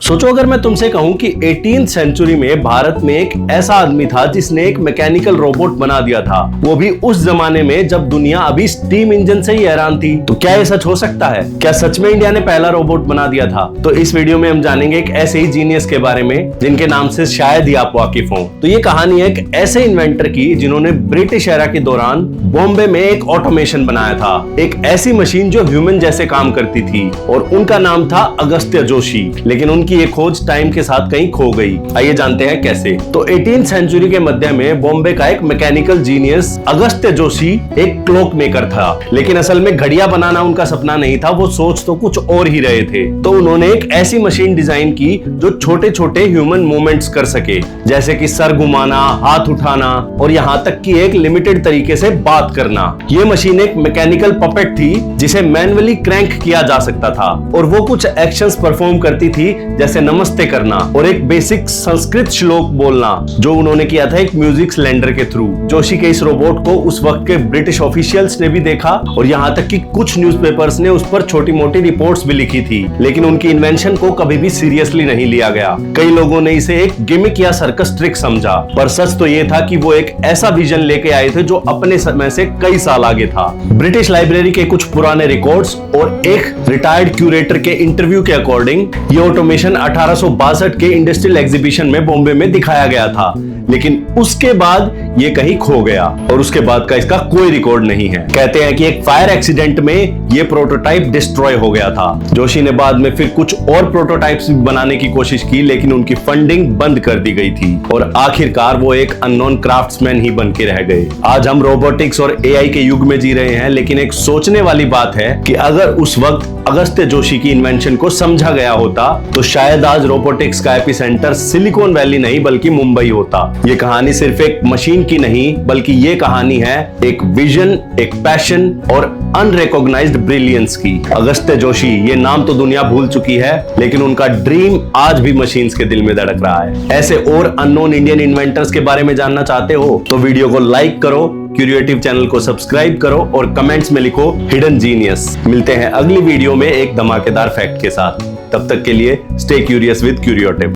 सोचो अगर मैं तुमसे कहूं कि 18th सेंचुरी में भारत में एक ऐसा आदमी था जिसने एक मैकेनिकल रोबोट बना दिया था, वो भी उस जमाने में जब दुनिया अभी स्टीम इंजन से ही हैरान थी, तो क्या ये सच हो सकता है? क्या सच में इंडिया ने पहला रोबोट बना दिया था? तो इस वीडियो में हम जानेंगे एक ऐसे ही जीनियस के बारे में जिनके नाम से शायद ही आप वाकिफ हों। तो ये कहानी है एक ऐसे इन्वेंटर की जिन्होंने ब्रिटिश एरा के दौरान बॉम्बे में एक ऑटोमेशन बनाया था, एक ऐसी मशीन जो ह्यूमन जैसे काम करती थी, और उनका नाम था अगस्त्य जोशी। लेकिन उनकी ये खोज टाइम के साथ कहीं खो गई। आइए जानते हैं कैसे। तो 18th सेंचुरी के मध्य में बॉम्बे का एक मैकेनिकल जीनियस अगस्त्य जोशी एक क्लॉक मेकर था, लेकिन असल में घड़ियां बनाना उनका सपना नहीं था, वो सोच तो कुछ और ही रहे थे। तो उन्होंने एक ऐसी मशीन डिजाइन की जो छोटे छोटे ह्यूमन मूवमेंट्स कर सके, जैसे कि सर घुमाना, हाथ उठाना और यहां तक कि एक लिमिटेड तरीके से बात करना। ये मशीन एक मैकेनिकल पपेट थी जिसे मैन्युअली क्रैंक किया जा सकता था, और वो कुछ एक्शंस परफॉर्म करती थी जैसे नमस्ते करना और एक बेसिक संस्कृत श्लोक बोलना, जो उन्होंने किया था एक म्यूजिक सिलेंडर के थ्रू। जोशी के इस रोबोट को उस वक्त के ब्रिटिश ऑफिशियल्स ने भी देखा, और यहाँ तक कि कुछ न्यूज़पेपर्स ने उस पर छोटी मोटी रिपोर्ट्स भी लिखी थी, लेकिन उनकी इन्वेंशन को कभी भी सीरियसली नहीं लिया गया। कई लोगों ने इसे एक गिमिक या सर्कस ट्रिक समझा, पर सच तो ये था कि वो एक ऐसा विजन लेके आए थे जो अपने समय से कई साल आगे था। ब्रिटिश लाइब्रेरी के कुछ पुराने रिकॉर्ड्स और एक रिटायर्ड क्यूरेटर के इंटरव्यू के अकॉर्डिंग ये ऑटोमेशन 1862 के इंडस्ट्रियल एग्जीबिशन में बॉम्बे में दिखाया गया था, लेकिन उसके बाद ये कहीं खो गया और उसके बाद का इसका कोई रिकॉर्ड नहीं है। कहते हैं कि एक फायर एक्सीडेंट में ये प्रोटोटाइप डिस्ट्रॉय हो गया था। जोशी ने बाद में फिर कुछ और प्रोटोटाइप्स बनाने की कोशिश की, लेकिन उनकी फंडिंग बंद कर दी गई थी और आखिरकार वो एक अननोन क्राफ्ट्समैन ही बन के रह गए। आज हम रोबोटिक्स और एआई के युग में जी रहे हैं, लेकिन एक सोचने वाली बात है कि अगर उस वक्त अगस्त्य जोशी की इन्वेंशन को समझा गया होता तो शायद आज रोबोटिक्स का एपिसेंटर सिलिकॉन वैली नहीं बल्कि मुंबई होता। ये कहानी सिर्फ एक मशीन की नहीं, बल्कि ये कहानी है एक विजन, एक पैशन और अनरिकॉग्नाइज्ड ब्रिलियंस की। अगस्त्य जोशी, ये नाम तो दुनिया भूल चुकी है, लेकिन उनका ड्रीम आज भी मशीन्स के दिल में धड़क रहा है। ऐसे और अननोन इंडियन इन्वेंटर्स के बारे में जानना चाहते हो तो वीडियो को लाइक करो, क्यूरियोटिव चैनल को सब्सक्राइब करो और कमेंट्स में लिखो हिडन जीनियस। मिलते हैं अगली वीडियो में एक धमाकेदार फैक्ट के साथ। तब तक के लिए स्टे क्यूरियस विद क्यूरियोटिव।